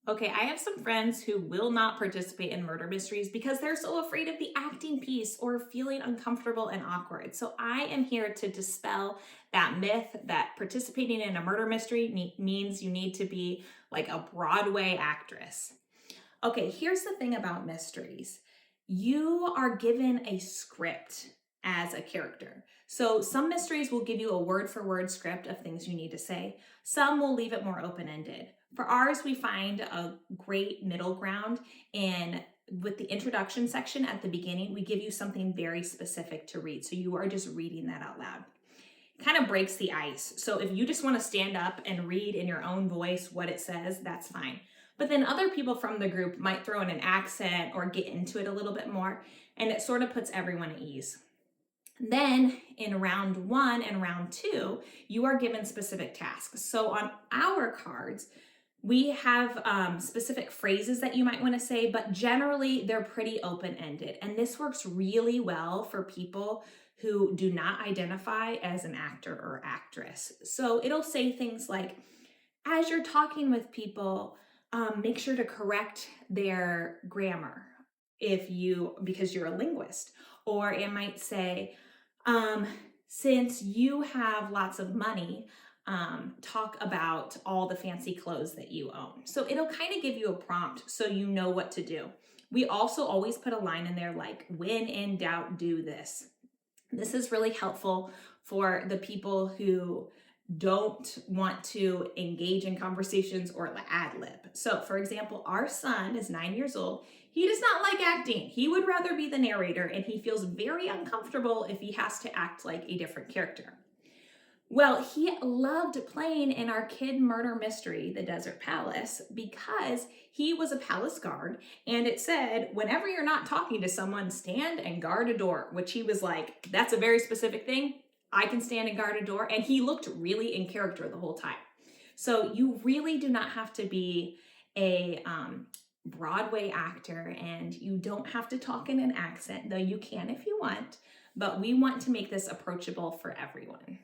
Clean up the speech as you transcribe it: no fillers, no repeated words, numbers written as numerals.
Okay, I have some friends who will not participate in murder mysteries because they're so afraid of the acting piece or feeling uncomfortable and awkward. So I am here to dispel that myth that participating in a murder mystery means you need to be like a Broadway actress. Okay, here's the thing about mysteries. You are given a script as a character. So some mysteries will give you a word for word script of things you need to say. Some will leave it more open ended. For ours, we find a great middle ground. And with the introduction section at the beginning, we give you something very specific to read. So you are just reading that out loud. Kind of breaks the ice. So if you just want to stand up and read in your own voice what it says, that's fine. But then other people from the group might throw in an accent or get into it a little bit more, and it sort of puts everyone at ease. Then in round one and round two, you are given specific tasks. So on our cards, we have specific phrases that you might want to say, but generally they're pretty open ended. And this works really well for people who do not identify as an actor or actress. So it'll say things like, as you're talking with people, make sure to correct their grammar because you're a linguist. Or it might say, um, since you have lots of money, talk about all the fancy clothes that you own. So it'll kind of give you a prompt so you know what to do. We also always put a line in there like, when in doubt, do this. This is really helpful for the people who don't want to engage in conversations or ad lib. So, for example, our son is 9 years old. He does not like acting. He would rather be the narrator, and he feels very uncomfortable if he has to act like a different character. Well, he loved playing in our kid murder mystery, The Desert Palace, because he was a palace guard and it said, whenever you're not talking to someone, stand and guard a door, which he was like, that's a very specific thing. I can stand and guard a door. And he looked really in character the whole time. So you really do not have to be a Broadway actor, and you don't have to talk in an accent, though you can if you want, but we want to make this approachable for everyone.